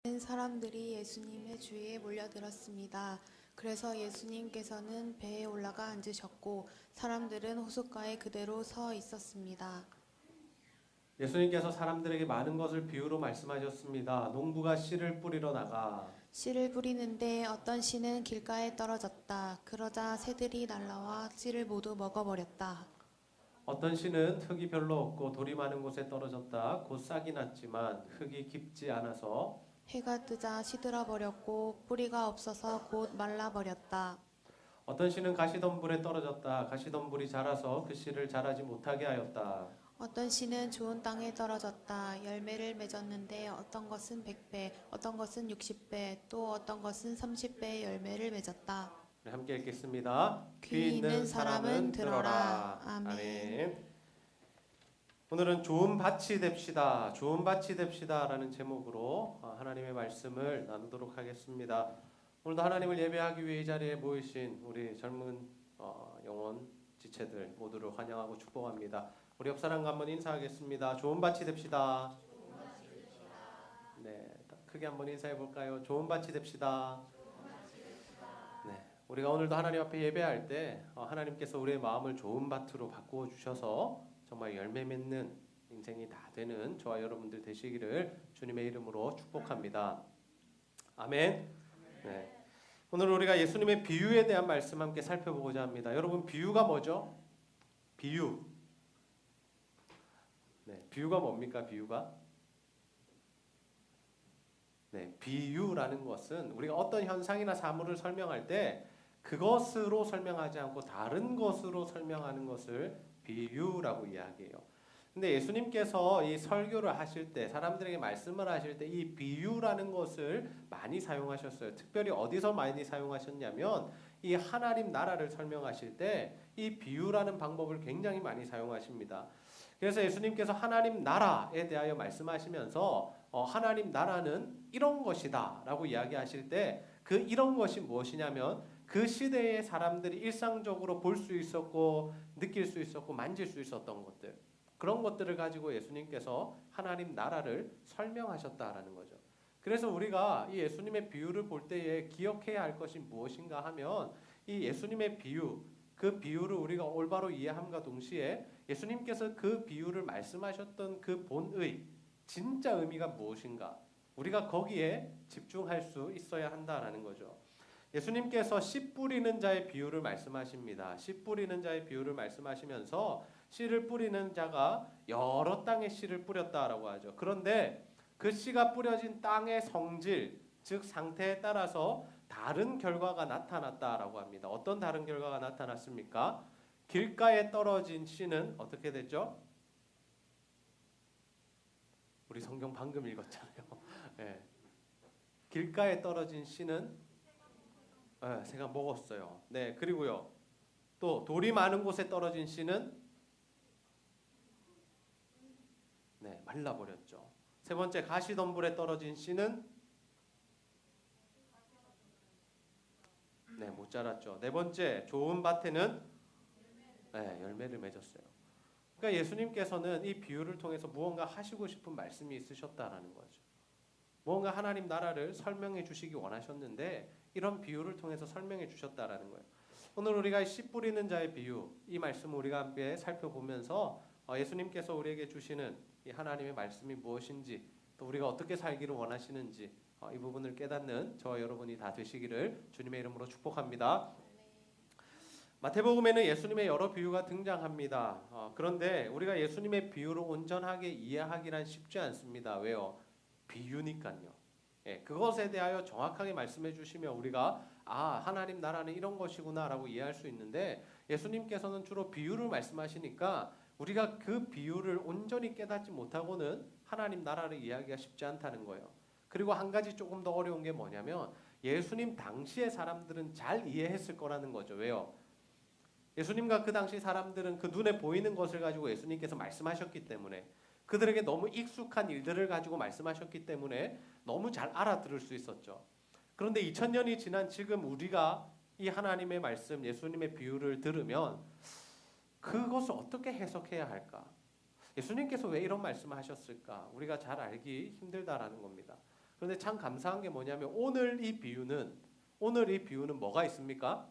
많은 사람들이 예수님의 주위에 몰려들었습니다. 그래서 예수님께서는 배에 올라가 앉으셨고 사람들은 호숫가에 그대로 서 있었습니다. 예수님께서 사람들에게 많은 것을 비유로 말씀하셨습니다. 농부가 씨를 뿌리러 나가 씨를 뿌리는데 어떤 씨는 길가에 떨어졌다. 그러자 새들이 날라와 씨를 모두 먹어버렸다. 어떤 씨는 흙이 별로 없고 돌이 많은 곳에 떨어졌다. 곧 싹이 났지만 흙이 깊지 않아서 해가 뜨자 시들어 버렸고 뿌리가 없어서 곧 말라버렸다. 어떤 씨는 가시덤불에 떨어졌다. 가시덤불이 자라서 그 씨를 자라지 못하게 하였다. 어떤 씨는 좋은 땅에 떨어졌다. 열매를 맺었는데 어떤 것은 100배, 어떤 것은 60배, 또 어떤 것은 30배의 열매를 맺었다. 우리 함께 읽겠습니다. 귀 있는 사람은 들어라. 아멘. 아멘. 오늘은 좋은 밭이 됩시다. 좋은 밭이 됩시다라는 제목으로 하나님의 말씀을 나누도록 하겠습니다. 오늘도 하나님을 예배하기 위해 이 자리에 모이신 우리 젊은 영혼 지체들 모두를 환영하고 축복합니다. 우리 옆 사람과 한번 인사하겠습니다. 좋은 밭이 됩시다. 네, 크게 한번 인사해 볼까요? 좋은 밭이 됩시다. 네, 우리가 오늘도 하나님 앞에 예배할 때 하나님께서 우리의 마음을 좋은 밭으로 바꾸어 주셔서 정말 열매 맺는 인생이 다 되는 저와 여러분들 되시기를 주님의 이름으로 축복합니다. 아멘. 네. 오늘 우리가 예수님의 비유에 대한 말씀 함께 살펴보고자 합니다. 여러분, 비유가 뭐죠? 비유. 네, 비유가 뭡니까? 비유가? 네, 비유라는 것은 우리가 어떤 현상이나 사물을 설명할 때 그것으로 설명하지 않고 다른 것으로 설명하는 것을 비유라고 이야기해요. 근데 예수님께서 이 설교를 하실 때, 사람들에게 말씀을 하실 때 이 비유라는 것을 많이 사용하셨어요. 특별히 어디서 많이 사용하셨냐면 이 하나님 나라를 설명하실 때 이 비유라는 방법을 굉장히 많이 사용하십니다. 그래서 예수님께서 하나님 나라에 대하여 말씀하시면서 하나님 나라는 이런 것이다 라고 이야기하실 때 그 이런 것이 무엇이냐면 그 시대의 사람들이 일상적으로 볼 수 있었고 느낄 수 있었고 만질 수 있었던 것들, 그런 것들을 가지고 예수님께서 하나님 나라를 설명하셨다라는 거죠. 그래서 우리가 이 예수님의 비유를 볼 때에 기억해야 할 것이 무엇인가 하면 이 예수님의 비유, 그 비유를 우리가 올바로 이해함과 동시에 예수님께서 그 비유를 말씀하셨던 그 본의, 진짜 의미가 무엇인가, 우리가 거기에 집중할 수 있어야 한다라는 거죠. 예수님께서 씨 뿌리는 자의 비유를 말씀하십니다. 씨 뿌리는 자의 비유를 말씀하시면서 씨를 뿌리는 자가 여러 땅에 씨를 뿌렸다라고 하죠. 그런데 그 씨가 뿌려진 땅의 성질, 즉 상태에 따라서 다른 결과가 나타났다라고 합니다. 어떤 다른 결과가 나타났습니까? 길가에 떨어진 씨는 어떻게 됐죠? 우리 성경 방금 읽었잖아요. 네. 길가에 떨어진 씨는 새가 먹었어요. 네, 그리고요. 또 돌이 많은 곳에 떨어진 씨는 말라버렸죠. 세 번째, 가시덤불에 떨어진 씨는 못 자랐죠. 네 번째, 좋은 밭에는 열매를 맺었어요. 그러니까 예수님께서는 이 비유를 통해서 무언가 하시고 싶은 말씀이 있으셨다라는 거죠. 무언가 하나님 나라를 설명해 주시기 원하셨는데 이런 비유를 통해서 설명해 주셨다라는 거예요. 오늘 우리가 씨 뿌리는 자의 비유, 이 말씀을 우리가 함께 살펴보면서 예수님께서 우리에게 주시는 이 하나님의 말씀이 무엇인지, 또 우리가 어떻게 살기를 원하시는지 이 부분을 깨닫는 저와 여러분이 다 되시기를 주님의 이름으로 축복합니다. 마태복음에는 예수님의 여러 비유가 등장합니다. 그런데 우리가 예수님의 비유를 온전하게 이해하기란 쉽지 않습니다. 왜요? 비유니까요. 그것에 대하여 정확하게 말씀해 주시면 우리가 하나님 나라는 이런 것이구나라고 이해할 수 있는데, 예수님께서는 주로 비유를 말씀하시니까 우리가 그 비유를 온전히 깨닫지 못하고는 하나님 나라를 이해하기가 쉽지 않다는 거예요. 그리고 한 가지 조금 더 어려운 게 뭐냐면 예수님 당시의 사람들은 잘 이해했을 거라는 거죠. 왜요? 예수님과 그 당시 사람들은 그 눈에 보이는 것을 가지고 예수님께서 말씀하셨기 때문에, 그들에게 너무 익숙한 일들을 가지고 말씀하셨기 때문에 너무 잘 알아들을 수 있었죠. 그런데 2000년이 지난 지금 우리가 이 하나님의 말씀, 예수님의 비유를 들으면 그것을 어떻게 해석해야 할까? 예수님께서 왜 이런 말씀을 하셨을까? 우리가 잘 알기 힘들다라는 겁니다. 그런데 참 감사한 게 뭐냐면 오늘 이 비유는 뭐가 있습니까?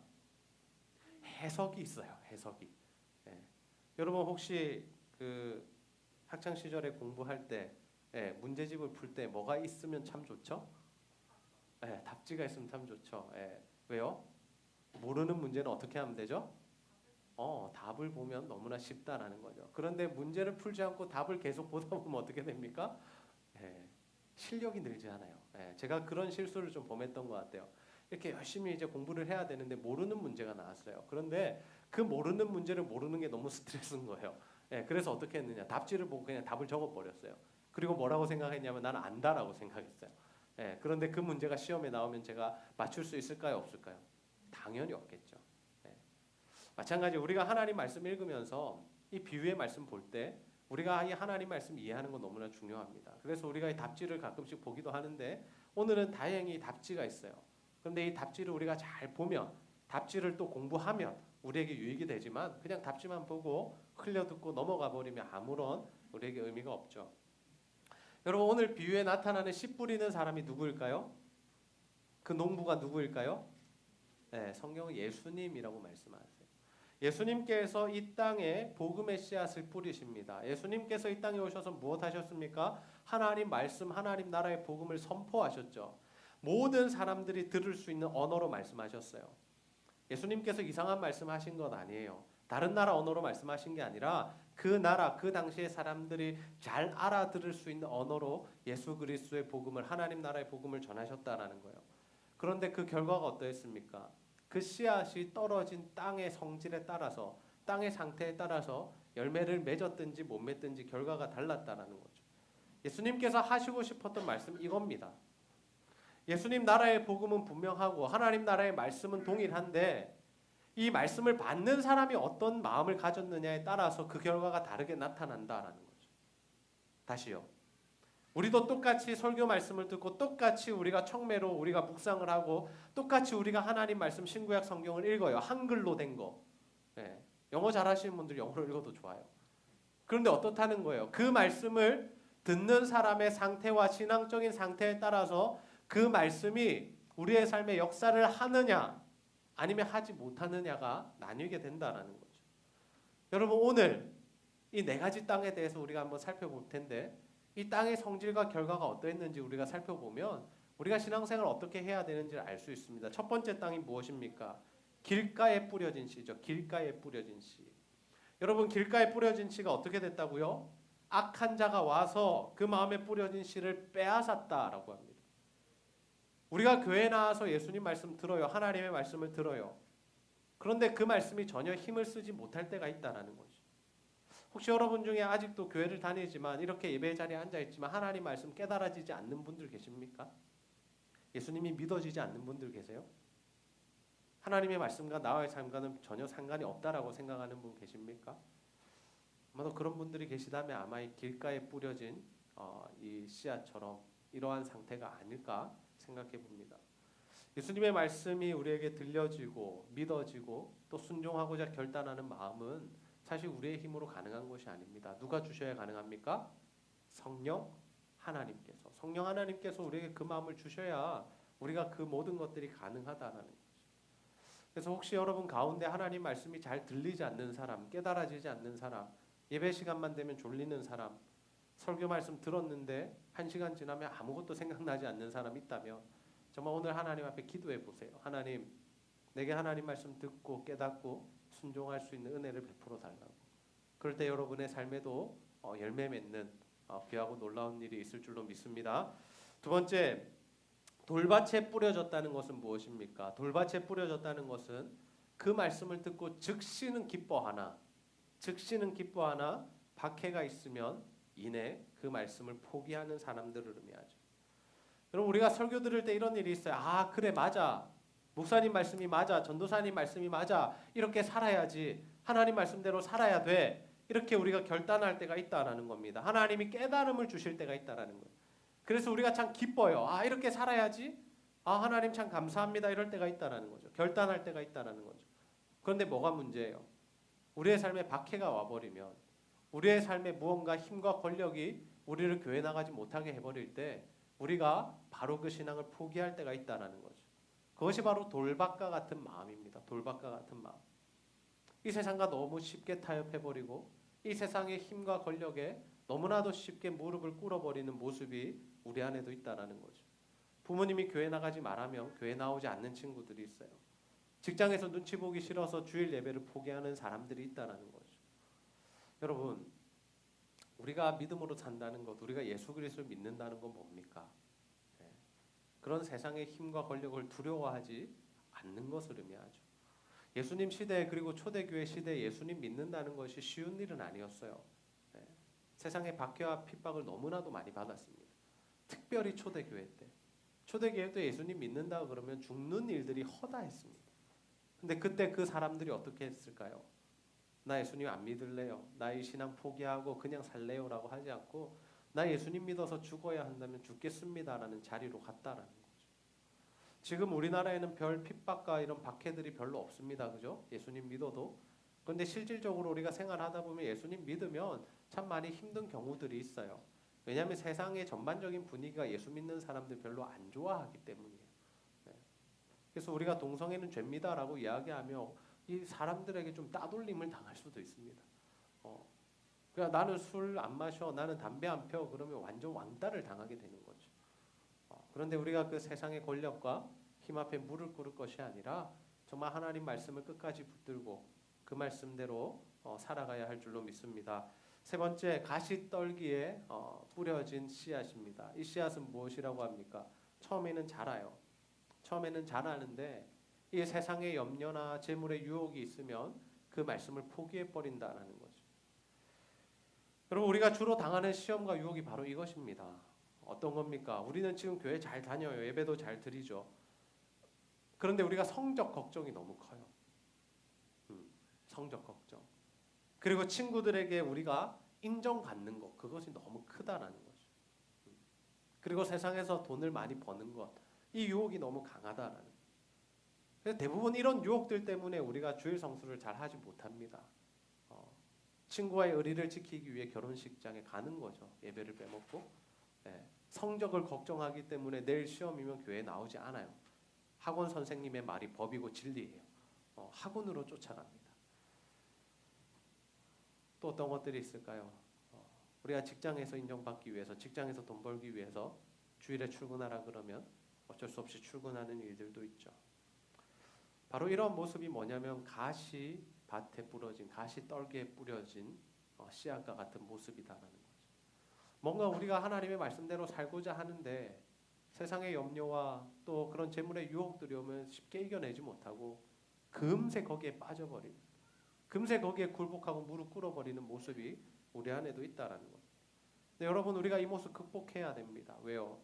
해석이 있어요. 해석이. 예. 여러분 혹시 그 학창 시절에 공부할 때 문제집을 풀 때 뭐가 있으면 참 좋죠? 답지가 있으면 참 좋죠. 왜요? 모르는 문제는 어떻게 하면 되죠? 답을 보면 너무나 쉽다라는 거죠. 그런데 문제를 풀지 않고 답을 계속 보다 보면 어떻게 됩니까? 실력이 늘지 않아요. 제가 그런 실수를 좀 범했던 것 같아요. 이렇게 열심히 이제 공부를 해야 되는데 모르는 문제가 나왔어요. 그런데 그 모르는 문제를 모르는 게 너무 스트레스인 거예요. 그래서 어떻게 했느냐? 답지를 보고 그냥 답을 적어버렸어요. 그리고 뭐라고 생각했냐면 나는 안다라고 생각했어요. 그런데 그 문제가 시험에 나오면 제가 맞출 수 있을까요? 없을까요? 당연히 없겠죠. 마찬가지 우리가 하나님 말씀 읽으면서 이 비유의 말씀 볼 때 우리가 이 하나님 말씀 이해하는 건 너무나 중요합니다. 그래서 우리가 이 답지를 가끔씩 보기도 하는데 오늘은 다행히 답지가 있어요. 그런데 이 답지를 우리가 잘 보면 답지를 또 공부하면 우리에게 유익이 되지만 그냥 답지만 보고 흘려듣고 넘어가 버리면 아무런 우리에게 의미가 없죠. 여러분 오늘 비유에 나타나는 씨 뿌리는 사람이 누구일까요? 그 농부가 누구일까요? 성경은 예수님이라고 말씀하세요. 예수님께서 이 땅에 복음의 씨앗을 뿌리십니다. 예수님께서 이 땅에 오셔서 무엇 하셨습니까? 하나님 말씀, 하나님 나라의 복음을 선포하셨죠. 모든 사람들이 들을 수 있는 언어로 말씀하셨어요. 예수님께서 이상한 말씀하신 것 아니에요. 다른 나라 언어로 말씀하신 게 아니라 그 나라, 그 당시의 사람들이 잘 알아들을 수 있는 언어로 예수 그리스도의 복음을, 하나님 나라의 복음을 전하셨다라는 거예요. 그런데 그 결과가 어떠했습니까? 그 씨앗이 떨어진 땅의 성질에 따라서, 땅의 상태에 따라서 열매를 맺었든지 못 맺든지 결과가 달랐다라는 거죠. 예수님께서 하시고 싶었던 말씀 이겁니다. 예수님 나라의 복음은 분명하고 하나님 나라의 말씀은 동일한데 이 말씀을 받는 사람이 어떤 마음을 가졌느냐에 따라서 그 결과가 다르게 나타난다라는 거죠. 다시요. 우리도 똑같이 설교 말씀을 듣고 똑같이 우리가 청매로 우리가 묵상을 하고 똑같이 우리가 하나님 말씀 신구약 성경을 읽어요. 한글로 된 거. 영어 잘하시는 분들 영어로 읽어도 좋아요. 그런데 어떻다는 거예요? 그 말씀을 듣는 사람의 상태와 신앙적인 상태에 따라서 그 말씀이 우리의 삶에 역사를 하느냐 아니면 하지 못하느냐가 나뉘게 된다라는 거죠. 여러분 오늘 이 네 가지 땅에 대해서 우리가 한번 살펴볼 텐데 이 땅의 성질과 결과가 어떠했는지 우리가 살펴보면 우리가 신앙생활을 어떻게 해야 되는지를 알 수 있습니다. 첫 번째 땅이 무엇입니까? 길가에 뿌려진 씨죠. 길가에 뿌려진 씨. 여러분 길가에 뿌려진 씨가 어떻게 됐다고요? 악한 자가 와서 그 마음에 뿌려진 씨를 빼앗았다라고 합니다. 우리가 교회에 나와서 예수님 말씀 들어요. 하나님의 말씀을 들어요. 그런데 그 말씀이 전혀 힘을 쓰지 못할 때가 있다라는 거죠. 혹시 여러분 중에 아직도 교회를 다니지만 이렇게 예배 자리에 앉아있지만 하나님 말씀 깨달아지지 않는 분들 계십니까? 예수님이 믿어지지 않는 분들 계세요? 하나님의 말씀과 나와의 삶과는 전혀 상관이 없다라고 생각하는 분 계십니까? 아마도 그런 분들이 계시다면 아마 이 길가에 뿌려진 이 씨앗처럼 이러한 상태가 아닐까 생각해 봅니다. 예수님의 말씀이 우리에게 들려지고 믿어지고 또 순종하고자 결단하는 마음은 사실 우리의 힘으로 가능한 것이 아닙니다. 누가 주셔야 가능합니까? 성령 하나님께서. 성령 하나님께서 우리에게 그 마음을 주셔야 우리가 그 모든 것들이 가능하다는 거죠. 그래서 혹시 여러분 가운데 하나님 말씀이 잘 들리지 않는 사람, 깨달아지지 않는 사람, 예배 시간만 되면 졸리는 사람, 설교 말씀 들었는데 1시간 지나면 아무것도 생각나지 않는 사람이 있다면 정말 오늘 하나님 앞에 기도해 보세요. 하나님, 내게 하나님 말씀 듣고 깨닫고 순종할 수 있는 은혜를 베풀어 달라고. 그럴 때 여러분의 삶에도 열매 맺는 귀하고 놀라운 일이 있을 줄로 믿습니다. 두 번째, 돌밭에 뿌려졌다는 것은 무엇입니까? 돌밭에 뿌려졌다는 것은 그 말씀을 듣고 즉시는 기뻐하나 박해가 있으면 이내 그 말씀을 포기하는 사람들을 의미하죠. 여러분 우리가 설교 들을 때 이런 일이 있어요. 아 그래 맞아. 목사님 말씀이 맞아. 전도사님 말씀이 맞아. 이렇게 살아야지. 하나님 말씀대로 살아야 돼. 이렇게 우리가 결단할 때가 있다라는 겁니다. 하나님이 깨달음을 주실 때가 있다라는 거예요. 그래서 우리가 참 기뻐요. 아 이렇게 살아야지. 아 하나님 참 감사합니다. 이럴 때가 있다라는 거죠. 결단할 때가 있다라는 거죠. 그런데 뭐가 문제예요? 우리의 삶에 박해가 와버리면 우리의 삶에 무언가 힘과 권력이 우리를 교회 나가지 못하게 해버릴 때 우리가 바로 그 신앙을 포기할 때가 있다라는 거죠. 그것이 바로 돌박과 같은 마음입니다. 돌박과 같은 마음. 이 세상과 너무 쉽게 타협해버리고 이 세상의 힘과 권력에 너무나도 쉽게 무릎을 꿇어버리는 모습이 우리 안에도 있다라는 거죠. 부모님이 교회 나가지 말라면 교회 나오지 않는 친구들이 있어요. 직장에서 눈치 보기 싫어서 주일 예배를 포기하는 사람들이 있다라는 거죠. 여러분, 우리가 믿음으로 산다는 것, 우리가 예수 그리스도를 믿는다는 건 뭡니까? 그런 세상의 힘과 권력을 두려워하지 않는 것을 의미하죠. 예수님 시대 그리고 초대교회 시대에 예수님 믿는다는 것이 쉬운 일은 아니었어요. 세상의 박해와 핍박을 너무나도 많이 받았습니다. 특별히 초대교회 때. 초대교회 때 예수님 믿는다 그러면 죽는 일들이 허다했습니다. 근데 그때 그 사람들이 어떻게 했을까요? 나 예수님 안 믿을래요. 나 이 신앙 포기하고 그냥 살래요 라고 하지 않고 나 예수님 믿어서 죽어야 한다면 죽겠습니다라는 자리로 갔다라는 거죠. 지금 우리나라에는 별 핍박과 이런 박해들이 별로 없습니다. 그죠? 예수님 믿어도. 그런데 실질적으로 우리가 생활하다 보면 예수님 믿으면 참 많이 힘든 경우들이 있어요. 왜냐하면 세상의 전반적인 분위기가 예수 믿는 사람들 별로 안 좋아하기 때문이에요. 그래서 우리가 동성애는 죄입니다라고 이야기하며 이 사람들에게 좀 따돌림을 당할 수도 있습니다. 그냥 나는 술 안 마셔, 나는 담배 안 펴, 그러면 완전 왕따를 당하게 되는 거죠. 그런데 우리가 그 세상의 권력과 힘 앞에 무릎 꿇을 것이 아니라 정말 하나님 말씀을 끝까지 붙들고 그 말씀대로 살아가야 할 줄로 믿습니다. 세 번째, 가시떨기에 뿌려진 씨앗입니다. 이 씨앗은 무엇이라고 합니까? 처음에는 자라요. 처음에는 자라는데 이 세상의 염려나 재물의 유혹이 있으면 그 말씀을 포기해 버린다는 거죠. 여러분, 우리가 주로 당하는 시험과 유혹이 바로 이것입니다. 어떤 겁니까? 우리는 지금 교회 잘 다녀요. 예배도 잘 드리죠. 그런데 우리가 성적 걱정이 너무 커요. 성적 걱정. 그리고 친구들에게 우리가 인정받는 것, 그것이 너무 크다라는 거죠. 그리고 세상에서 돈을 많이 버는 것, 이 유혹이 너무 강하다라는 거죠. 그래서 대부분 이런 유혹들 때문에 우리가 주일 성수를 잘 하지 못합니다. 친구와의 의리를 지키기 위해 결혼식장에 가는 거죠. 예배를 빼먹고. 성적을 걱정하기 때문에 내일 시험이면 교회에 나오지 않아요. 학원 선생님의 말이 법이고 진리예요. 학원으로 쫓아갑니다. 또 어떤 것들이 있을까요? 우리가 직장에서 인정받기 위해서, 직장에서 돈 벌기 위해서 주일에 출근하라 그러면 어쩔 수 없이 출근하는 일들도 있죠. 바로 이런 모습이 뭐냐면 가시 밭에 뿌려진, 가시 떨기에 뿌려진 씨앗과 같은 모습이다라는 거죠. 뭔가 우리가 하나님의 말씀대로 살고자 하는데 세상의 염려와 또 그런 재물의 유혹들이 오면 쉽게 이겨내지 못하고 금세 거기에 빠져버리는, 금세 거기에 굴복하고 무릎 꿇어버리는 모습이 우리 안에도 있다라는 거죠. 근데 여러분, 우리가 이 모습 극복해야 됩니다. 왜요?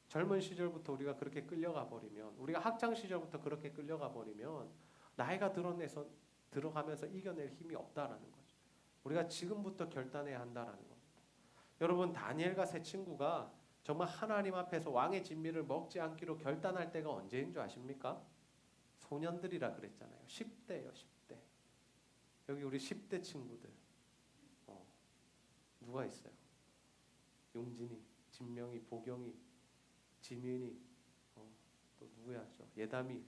젊은 시절부터 우리가 그렇게 끌려가 버리면, 우리가 학창 시절부터 그렇게 끌려가 버리면 나이가 들어가면서 이겨낼 힘이 없다라는 거죠. 우리가 지금부터 결단해야 한다라는 겁니다. 여러분, 다니엘과 세 친구가 정말 하나님 앞에서 왕의 진미를 먹지 않기로 결단할 때가 언제인 줄 아십니까? 소년들이라 그랬잖아요. 10대예요. 10대. 여기 우리 10대 친구들 누가 있어요? 용진이, 진명이, 보경이, 지민이, 또 누구야? 예담이.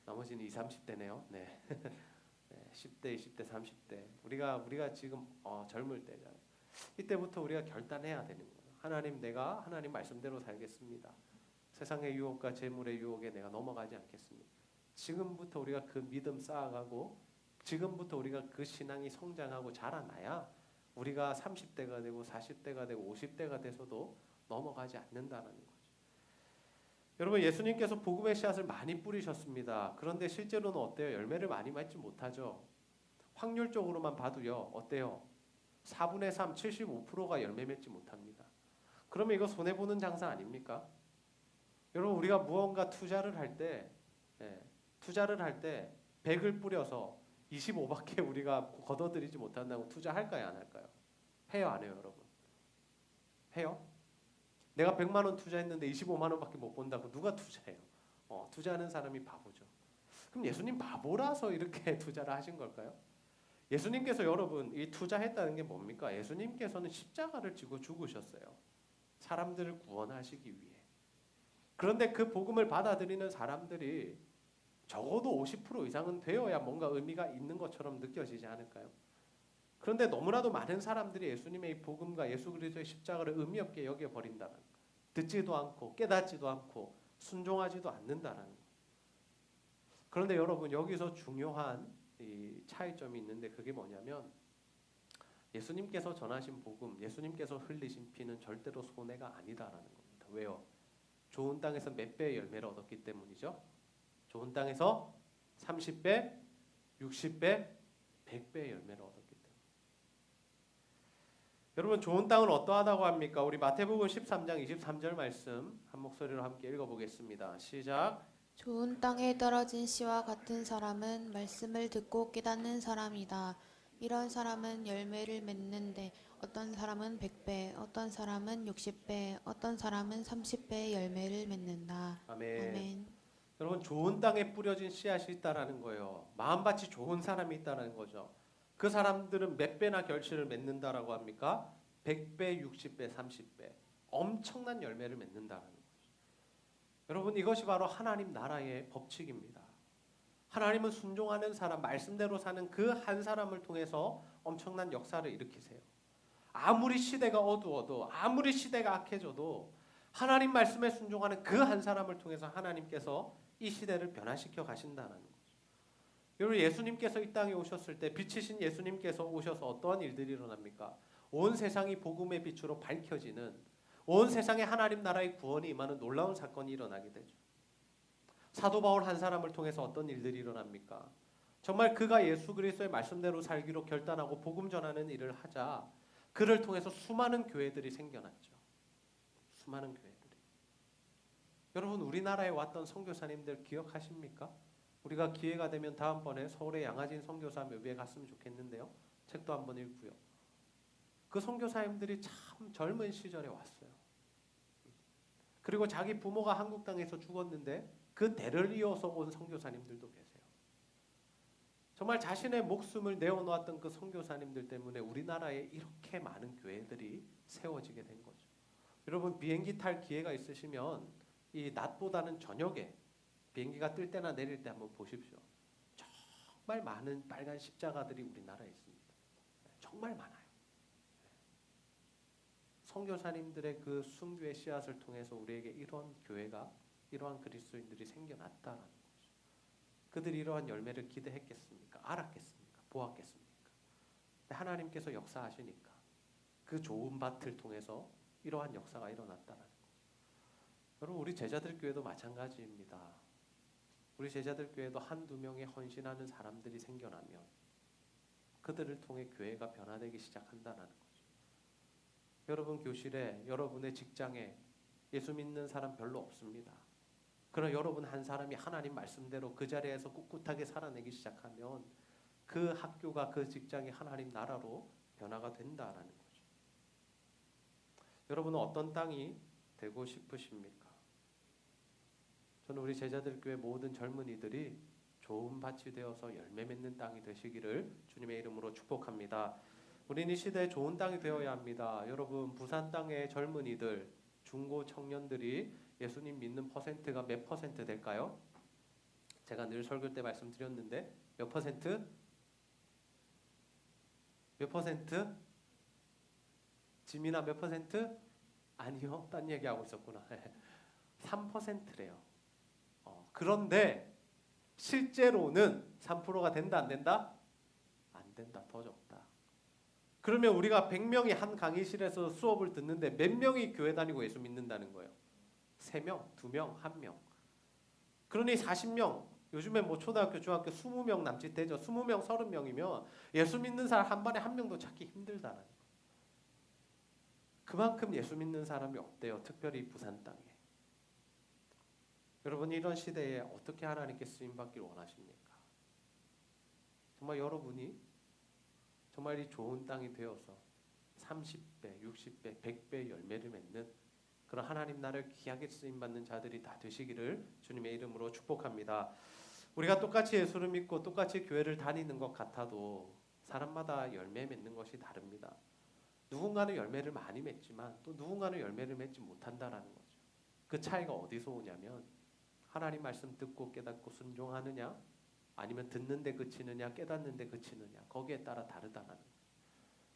나머지는 20, 30대네요. 네. 네, 10대, 20대, 30대. 우리가 지금 젊을 때잖아요. 이때부터 우리가 결단해야 되는 거예요. 하나님, 내가 하나님 말씀대로 살겠습니다. 세상의 유혹과 재물의 유혹에 내가 넘어가지 않겠습니다. 지금부터 우리가 그 믿음 쌓아가고 지금부터 우리가 그 신앙이 성장하고 자라나야 우리가 30대가 되고 40대가 되고 50대가 돼서도 넘어가지 않는다는 거죠. 여러분, 예수님께서 복음의 씨앗을 많이 뿌리셨습니다. 그런데 실제로는 어때요? 열매를 많이 맺지 못하죠. 확률적으로만 봐도요. 어때요? 4분의 3, 75%가 열매 맺지 못합니다. 그러면 이거 손해보는 장사 아닙니까? 여러분, 우리가 무언가 투자를 할 때 100을 뿌려서 25밖에 우리가 걷어들이지 못한다고 투자할까요? 안 할까요? 해요? 안 해요? 여러분? 해요? 내가 100만 원 투자했는데 25만 원밖에 못 본다고 누가 투자해요? 투자하는 사람이 바보죠. 그럼 예수님 바보라서 이렇게 투자를 하신 걸까요? 예수님께서 여러분 이 투자했다는 게 뭡니까? 예수님께서는 십자가를 지고 죽으셨어요. 사람들을 구원하시기 위해. 그런데 그 복음을 받아들이는 사람들이 적어도 50% 이상은 되어야 뭔가 의미가 있는 것처럼 느껴지지 않을까요? 그런데 너무나도 많은 사람들이 예수님의 이 복음과 예수 그리스도의 십자가를 의미 없게 여겨버린다는 것. 듣지도 않고 깨닫지도 않고 순종하지도 않는다는 것. 그런데 여러분 여기서 중요한 이 차이점이 있는데 그게 뭐냐면 예수님께서 전하신 복음, 예수님께서 흘리신 피는 절대로 손해가 아니다라는 겁니다. 왜요? 좋은 땅에서 몇 배의 열매를 얻었기 때문이죠. 좋은 땅에서 30배, 60배, 100배의 열매를 얻었기 때문에. 여러분 좋은 땅은 어떠하다고 합니까? 우리 마태복음 13장 23절 말씀 한 목소리로 함께 읽어보겠습니다. 시작. 좋은 땅에 떨어진 씨와 같은 사람은 말씀을 듣고 깨닫는 사람이다. 이런 사람은 열매를 맺는데 어떤 사람은 100배, 어떤 사람은 60배, 어떤 사람은 30배의 열매를 맺는다. 아멘. 아멘. 여러분 좋은 땅에 뿌려진 씨앗이 있다라는 거예요. 마음밭이 좋은 사람이 있다라는 거죠. 그 사람들은 몇 배나 결실을 맺는다라고 합니까? 100배, 60배, 30배. 엄청난 열매를 맺는다라는 거죠. 여러분 이것이 바로 하나님 나라의 법칙입니다. 하나님은 순종하는 사람, 말씀대로 사는 그 한 사람을 통해서 엄청난 역사를 일으키세요. 아무리 시대가 어두워도 아무리 시대가 악해져도 하나님 말씀에 순종하는 그 한 사람을 통해서 하나님께서 이 시대를 변화시켜 가신다는 거죠. 여러분 예수님께서 이 땅에 오셨을 때 빛이신 예수님께서 오셔서 어떠한 일들이 일어납니까? 온 세상이 복음의 빛으로 밝혀지는, 온 세상에 하나님 나라의 구원이 임하는 놀라운 사건이 일어나게 되죠. 사도 바울 한 사람을 통해서 어떤 일들이 일어납니까? 정말 그가 예수 그리스도의 말씀대로 살기로 결단하고 복음 전하는 일을 하자 그를 통해서 수많은 교회들이 생겨났죠. 수많은 교회들이. 여러분 우리나라에 왔던 선교사님들 기억하십니까? 우리가 기회가 되면 다음번에 서울의 양화진 선교사 묘비에 갔으면 좋겠는데요. 책도 한번 읽고요. 그 선교사님들이 참 젊은 시절에 왔어요. 그리고 자기 부모가 한국 땅에서 죽었는데 그 대를 이어서 온 선교사님들도 계세요. 정말 자신의 목숨을 내어놓았던 그 선교사님들 때문에 우리나라에 이렇게 많은 교회들이 세워지게 된 거죠. 여러분 비행기 탈 기회가 있으시면 이 낮보다는 저녁에 비행기가 뜰 때나 내릴 때 한번 보십시오. 정말 많은 빨간 십자가들이 우리나라에 있습니다. 정말 많아요. 선교사님들의 그 순교의 씨앗을 통해서 우리에게 이런 교회가, 이러한 그리스도인들이 생겨났다라는 거죠. 그들이 이러한 열매를 기대했겠습니까? 알았겠습니까? 보았겠습니까? 하나님께서 역사하시니까 그 좋은 밭을 통해서 이러한 역사가 일어났다라는 거죠. 여러분 우리 제자들 교회도 마찬가지입니다. 우리 제자들 교회도 한두 명의 헌신하는 사람들이 생겨나면 그들을 통해 교회가 변화되기 시작한다는 거죠. 여러분 교실에, 여러분의 직장에 예수 믿는 사람 별로 없습니다. 그러나 여러분 한 사람이 하나님 말씀대로 그 자리에서 꿋꿋하게 살아내기 시작하면 그 학교가, 그 직장이 하나님 나라로 변화가 된다라는 거죠. 여러분은 어떤 땅이 되고 싶으십니까? 저는 우리 제자들 교회 모든 젊은이들이 좋은 밭이 되어서 열매 맺는 땅이 되시기를 주님의 이름으로 축복합니다. 우리는 이 시대에 좋은 땅이 되어야 합니다. 여러분 부산 땅의 젊은이들, 중고 청년들이 예수님 믿는 퍼센트가 몇 퍼센트 될까요? 제가 늘 설교 때 말씀드렸는데 몇 퍼센트? 몇 퍼센트? 지민아 몇 퍼센트? 아니요. 딴 얘기하고 있었구나. 3%래요. 그런데 실제로는 3%가 된다 안 된다? 안 된다. 더 적다. 그러면 우리가 100명이 한 강의실에서 수업을 듣는데 몇 명이 교회 다니고 예수 믿는다는 거예요? 3명, 2명, 1명. 그러니 40명, 요즘에 뭐 초등학교, 중학교 20명 남짓 되죠. 20명, 30명이면 예수 믿는 사람 한 반에 한 명도 찾기 힘들다는 거예요. 그만큼 예수 믿는 사람이 없대요. 특별히 부산 땅에. 여러분 이런 시대에 어떻게 하나님께 쓰임받기를 원하십니까? 정말 여러분이 정말 이 좋은 땅이 되어서 30배, 60배, 100배 열매를 맺는 그런 하나님 나라를 귀하게 쓰임받는 자들이 다 되시기를 주님의 이름으로 축복합니다. 우리가 똑같이 예수를 믿고 똑같이 교회를 다니는 것 같아도 사람마다 열매 맺는 것이 다릅니다. 누군가는 열매를 많이 맺지만 또 누군가는 열매를 맺지 못한다라는 거죠. 그 차이가 어디서 오냐면 하나님 말씀 듣고 깨닫고 순종하느냐 아니면 듣는데 그치느냐 깨닫는데 그치느냐 거기에 따라 다르다는 거예요.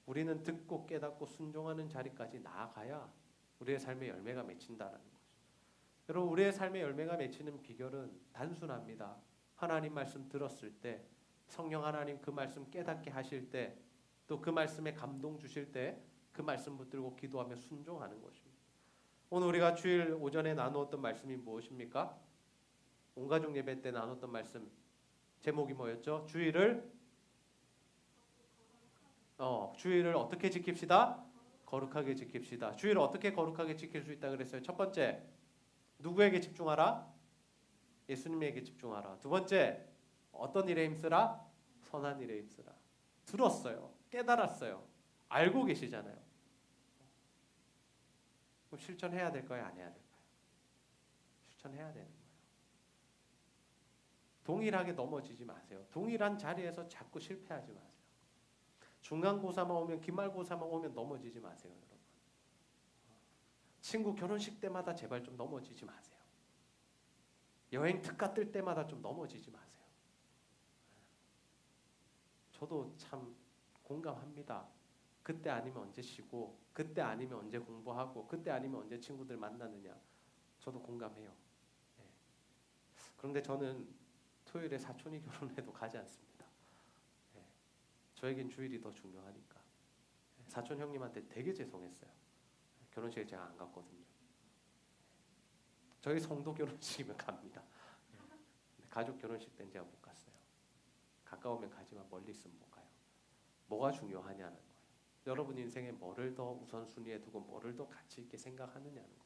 우리는 듣고 깨닫고 순종하는 자리까지 나아가야 우리의 삶의 열매가 맺힌다는 거죠. 여러분 우리의 삶의 열매가 맺히는 비결은 단순합니다. 하나님 말씀 들었을 때 성령 하나님 그 말씀 깨닫게 하실 때 또 그 말씀에 감동 주실 때 그 말씀 붙들고 기도하며 순종하는 것입니다. 오늘 우리가 주일 오전에 나누었던 말씀이 무엇입니까? 온가족 예배 때 나눴던 말씀 제목이 뭐였죠? 주일을 어떻게 지킵시다? 거룩하게 지킵시다. 주일을 어떻게 거룩하게 지킬 수 있다 그랬어요? 첫 번째, 누구에게 집중하라? 예수님에게 집중하라. 두 번째, 어떤 일에 힘쓰라? 선한 일에 힘쓰라. 들었어요. 깨달았어요. 알고 계시잖아요. 그럼 실천해야 될까요? 안 해야 될까요? 실천해야 되는 거예요. 동일하게 넘어지지 마세요. 동일한 자리에서 자꾸 실패하지 마세요. 중간고사만 오면 기말고사만 오면 넘어지지 마세요. 여러분. 친구 결혼식 때마다 제발 좀 넘어지지 마세요. 여행 특가 뜰 때마다 좀 넘어지지 마세요. 저도 참 공감합니다. 그때 아니면 언제 쉬고 그때 아니면 언제 공부하고 그때 아니면 언제 친구들 만나느냐 저도 공감해요. 네. 그런데 저는 토요일에 사촌이 결혼해도 가지 않습니다. 네. 저에겐 주일이 더 중요하니까. 사촌 형님한테 되게 죄송했어요. 결혼식에 제가 안 갔거든요. 저희 성도 결혼식이면 갑니다. 네. 가족 결혼식 때는 제가 못 갔어요. 가까우면 가지만 멀리 있으면 못 가요. 뭐가 중요하냐는 거예요. 여러분 인생에 뭐를 더 우선순위에 두고 뭐를 더 가치 있게 생각하느냐는 거예요.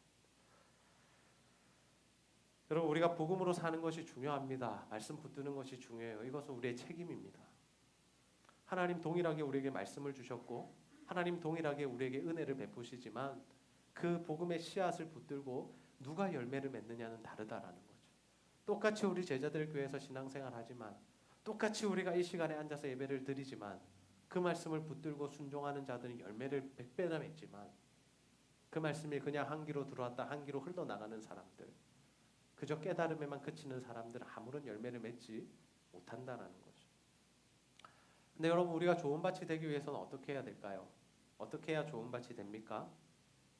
여러분 우리가 복음으로 사는 것이 중요합니다. 말씀 붙드는 것이 중요해요. 이것은 우리의 책임입니다. 하나님 동일하게 우리에게 말씀을 주셨고 하나님 동일하게 우리에게 은혜를 베푸시지만 그 복음의 씨앗을 붙들고 누가 열매를 맺느냐는 다르다라는 거죠. 똑같이 우리 제자들 교회에서 신앙생활하지만 똑같이 우리가 이 시간에 앉아서 예배를 드리지만 그 말씀을 붙들고 순종하는 자들은 열매를 100배나 맺지만 그 말씀이 그냥 한 귀로 들어왔다 한 귀로 흘러나가는 사람들 그저 깨달음에만 그치는 사람들은 아무런 열매를 맺지 못한다는 거죠. 근데 여러분 우리가 좋은 밭이 되기 위해서는 어떻게 해야 될까요? 어떻게 해야 좋은 밭이 됩니까?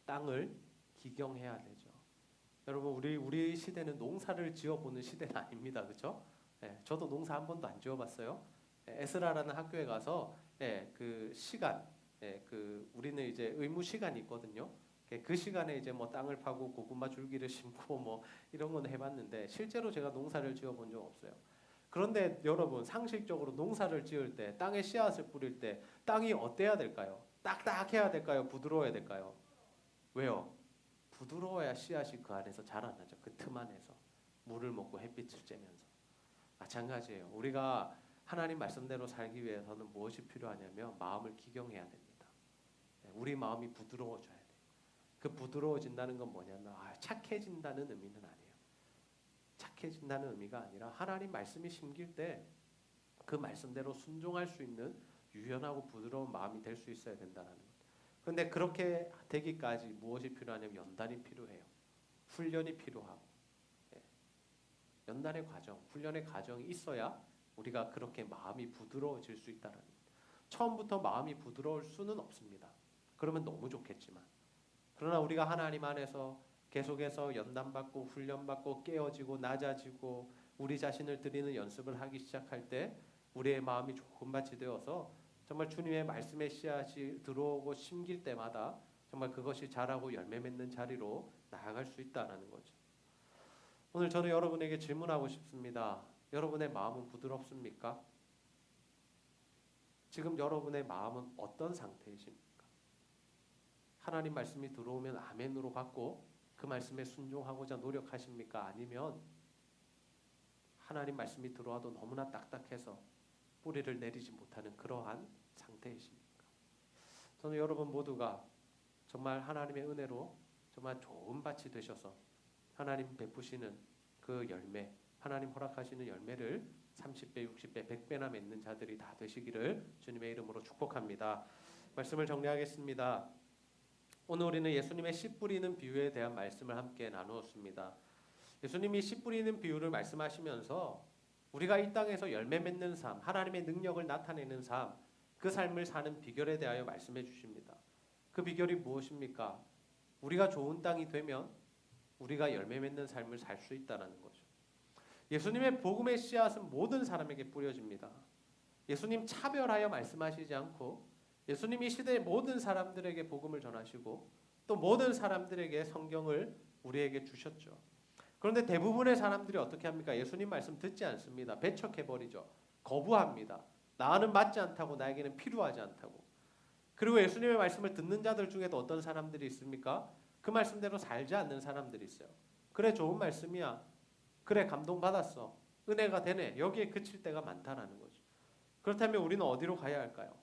땅을 기경해야 되죠. 여러분 우리 시대는 농사를 지어보는 시대는 아닙니다. 그렇죠? 네, 저도 농사 한 번도 안 지어봤어요. 에스라라는 학교에 가서 그 시간, 그 우리는 이제 의무 시간이 있거든요. 그 시간에 이제 뭐 땅을 파고 고구마 줄기를 심고 뭐 이런 건 해봤는데 실제로 제가 농사를 지어본 적 없어요. 그런데 여러분 상식적으로 농사를 지을 때 땅에 씨앗을 뿌릴 때 땅이 어때야 될까요? 딱딱해야 될까요? 부드러워야 될까요? 왜요? 부드러워야 씨앗이 그 안에서 자라나죠. 그 틈 안에서 물을 먹고 햇빛을 쬐면서. 마찬가지예요. 우리가 하나님 말씀대로 살기 위해서는 무엇이 필요하냐면 마음을 기경해야 됩니다. 우리 마음이 부드러워져야 돼요. 그 부드러워진다는 건 뭐냐면 착해진다는 의미는 아니에요. 착해진다는 의미가 아니라 하나님 말씀이 심길 때 그 말씀대로 순종할 수 있는 유연하고 부드러운 마음이 될 수 있어야 된다는 거예요. 그런데 그렇게 되기까지 무엇이 필요하냐면 연단이 필요해요. 훈련이 필요하고 연단의 과정, 훈련의 과정이 있어야 우리가 그렇게 마음이 부드러워질 수 있다는 거예요. 처음부터 마음이 부드러울 수는 없습니다. 그러면 너무 좋겠지만 그러나 우리가 하나님 안에서 계속해서 연단받고 훈련받고 깨어지고 낮아지고 우리 자신을 드리는 연습을 하기 시작할 때 우리의 마음이 좋은 밭이 되어서 정말 주님의 말씀의 씨앗이 들어오고 심길 때마다 정말 그것이 자라고 열매 맺는 자리로 나아갈 수 있다는 거죠. 오늘 저는 여러분에게 질문하고 싶습니다. 여러분의 마음은 부드럽습니까? 지금 여러분의 마음은 어떤 상태이십니까? 하나님 말씀이 들어오면 아멘으로 받고 그 말씀에 순종하고자 노력하십니까? 아니면 하나님 말씀이 들어와도 너무나 딱딱해서 뿌리를 내리지 못하는 그러한 상태이십니까? 저는 여러분 모두가 정말 하나님의 은혜로 정말 좋은 밭이 되셔서 하나님 베푸시는 그 열매, 하나님 허락하시는 열매를 30배, 60배, 100배나 맺는 자들이 다 되시기를 주님의 이름으로 축복합니다. 말씀을 정리하겠습니다. 오늘 우리는 예수님의 씨 뿌리는 비유에 대한 말씀을 함께 나누었습니다. 예수님이 씨 뿌리는 비유를 말씀하시면서 우리가 이 땅에서 열매 맺는 삶, 하나님의 능력을 나타내는 삶, 그 삶을 사는 비결에 대하여 말씀해 주십니다. 그 비결이 무엇입니까? 우리가 좋은 땅이 되면 우리가 열매 맺는 삶을 살 수 있다는 거죠. 예수님의 복음의 씨앗은 모든 사람에게 뿌려집니다. 예수님 차별하여 말씀하시지 않고 예수님이 시대의 모든 사람들에게 복음을 전하시고 또 모든 사람들에게 성경을 우리에게 주셨죠. 그런데 대부분의 사람들이 어떻게 합니까? 예수님 말씀 듣지 않습니다. 배척해버리죠. 거부합니다. 나는 맞지 않다고, 나에게는 필요하지 않다고. 그리고 예수님의 말씀을 듣는 자들 중에도 어떤 사람들이 있습니까? 그 말씀대로 살지 않는 사람들이 있어요. 그래, 좋은 말씀이야. 그래, 감동받았어. 은혜가 되네. 여기에 그칠 때가 많다라는 거죠. 그렇다면 우리는 어디로 가야 할까요?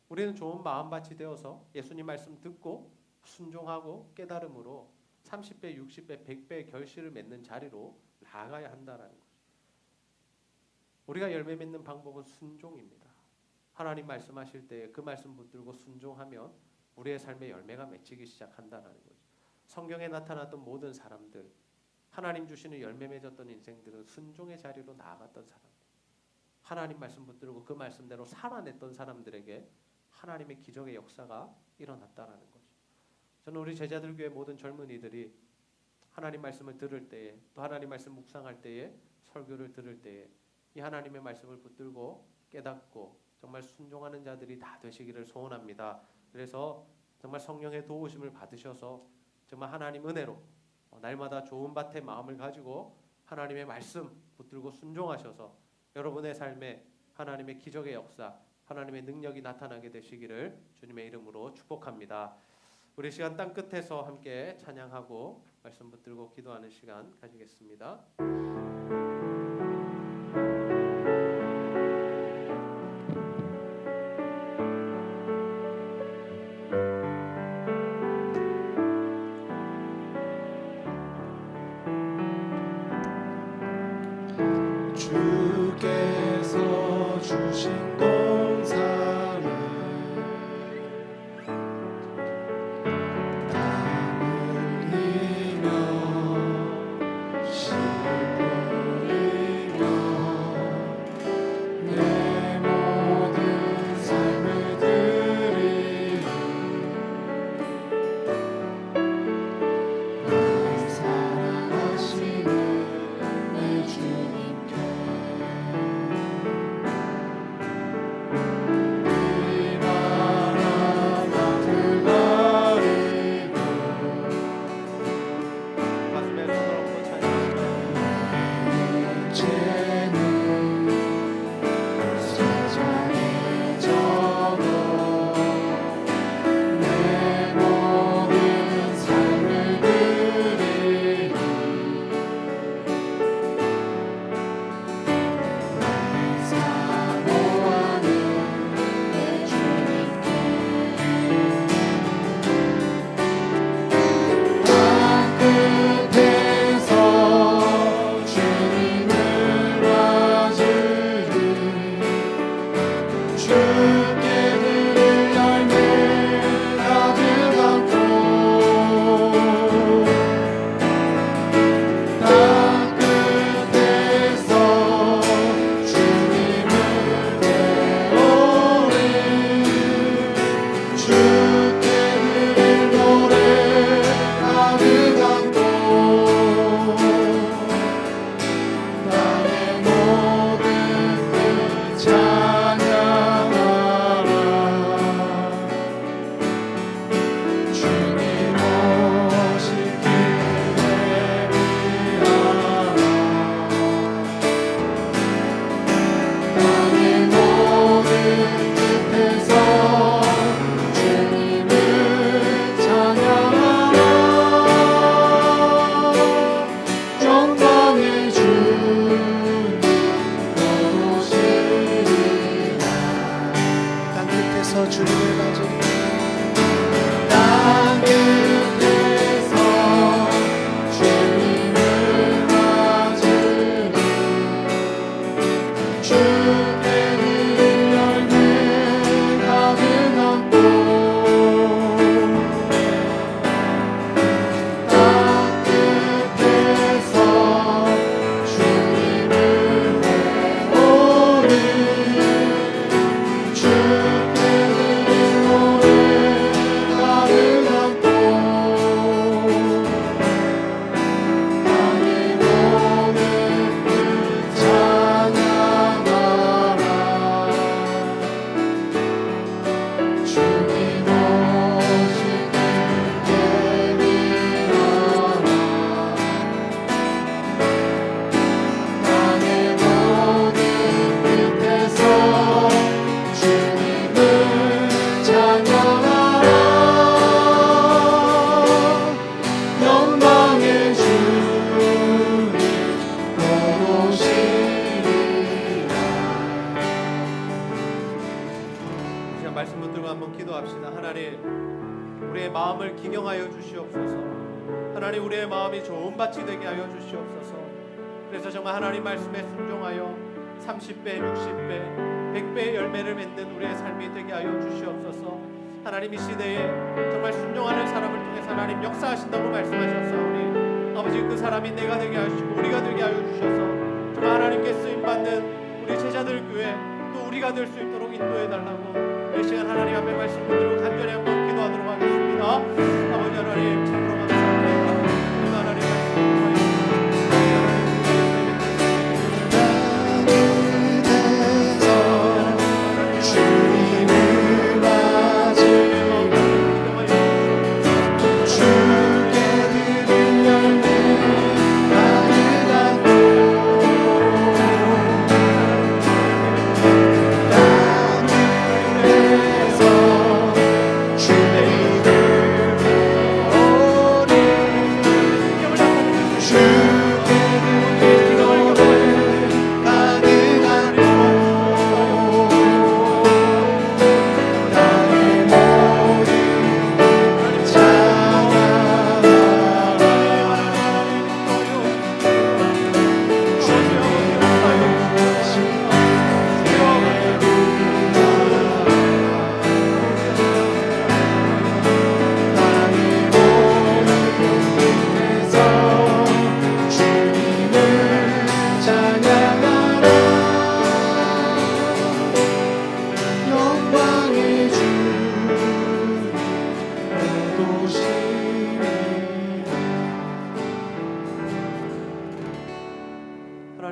우리는 좋은 마음밭이 되어서 예수님 말씀 듣고 순종하고 깨달음으로 30배, 60배, 100배의 결실을 맺는 자리로 나아가야 한다는 거죠. 우리가 열매 맺는 방법은 순종입니다. 하나님 말씀하실 때 그 말씀 붙들고 순종하면 우리의 삶에 열매가 맺히기 시작한다는 거죠. 성경에 나타났던 모든 사람들, 하나님 주시는 열매 맺었던 인생들은 순종의 자리로 나아갔던 사람들, 하나님 말씀 붙들고 그 말씀대로 살아냈던 사람들에게 하나님의 기적의 역사가 일어났다는 거죠. 저는 우리 제자들교회 모든 젊은이들이 하나님 말씀을 들을 때에, 또 하나님 말씀 묵상할 때에, 설교를 들을 때에 이 하나님의 말씀을 붙들고 깨닫고 정말 순종하는 자들이 다 되시기를 소원합니다. 그래서 정말 성령의 도우심을 받으셔서 정말 하나님 은혜로 날마다 좋은 밭의 마음을 가지고 하나님의 말씀 붙들고 순종하셔서 여러분의 삶에 하나님의 기적의 역사, 하나님의 능력이 나타나게 되시기를 주님의 이름으로 축복합니다. 우리 시간 땅 끝에서 함께 찬양하고 말씀 붙들고 기도하는 시간 가지겠습니다. 주께서 주신 동산을 땀 흘리며 씹고 마음을 기경하여 주시옵소서. 하나님 우리의 마음이 좋은 밭이 되게 하여 주시옵소서. 그래서 정말 하나님 말씀에 순종하여 30배, 60배, 100배의 열매를 맺는 우리의 삶이 되게 하여 주시옵소서. 하나님 이 시대에 정말 순종하는 사람을 통해서 하나님 역사하신다고 말씀하셨사오니 아버지 그 사람이 내가 되게 하시고 우리가 되게 하여 주셔서 정말 하나님께 쓰임받는 우리 제자들 교회 또 우리가 될 수 있도록 인도해 달라고 이 시간 하나님 앞에 말씀 붙들고 간절히 한번 기도하도록 하겠습니다. 아버지 하나님 참으로 감사합니다. 오늘 하나님 말씀 통하여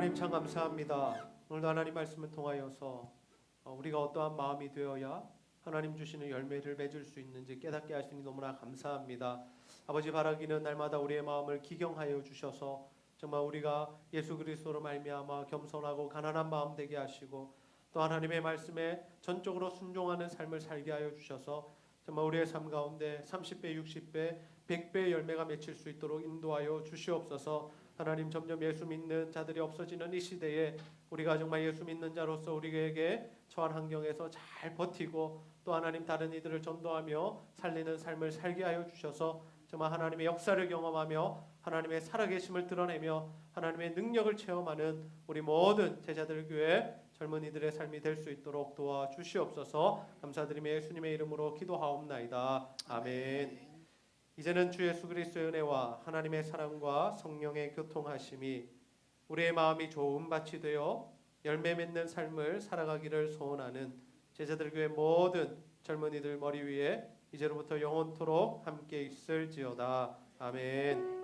하나님 참 감사합니다. 오늘도 하나님 말씀을 통하여서 우리가 어떠한 마음이 되어야 하나님 주시는 열매를 맺을 수 있는지 깨닫게 하시니 너무나 감사합니다. 아버지 바라기는 날마다 우리의 마음을 기경하여 주셔서 정말 우리가 예수 그리스도로 말미암아 겸손하고 가난한 마음 되게 하시고 또 하나님의 말씀에 전적으로 순종하는 삶을 살게 하여 주셔서 정말 우리의 삶 가운데 30배, 60배, 100배의 열매가 맺힐 수 있도록 인도하여 주시옵소서. 하나님 점점 예수 믿는 자들이 없어지는 이 시대에 우리가 정말 예수 믿는 자로서 우리에게 처한 환경에서 잘 버티고 또 하나님 다른 이들을 전도하며 살리는 삶을 살게 하여 주셔서 정말 하나님의 역사를 경험하며 하나님의 살아계심을 드러내며 하나님의 능력을 체험하는 우리 모든 제자들 교회 젊은이들의 삶이 될 수 있도록 도와주시옵소서. 감사드리며 예수님의 이름으로 기도하옵나이다. 아멘. 이제는 주 예수 그리스도의 은혜와 하나님의 사랑과 성령의 교통하심이 우리의 마음이 좋은 밭이 되어 열매 맺는 삶을 살아가기를 소원하는 제자들 교회 모든 젊은이들 머리 위에 이제로부터 영원토록 함께 있을지어다. 아멘.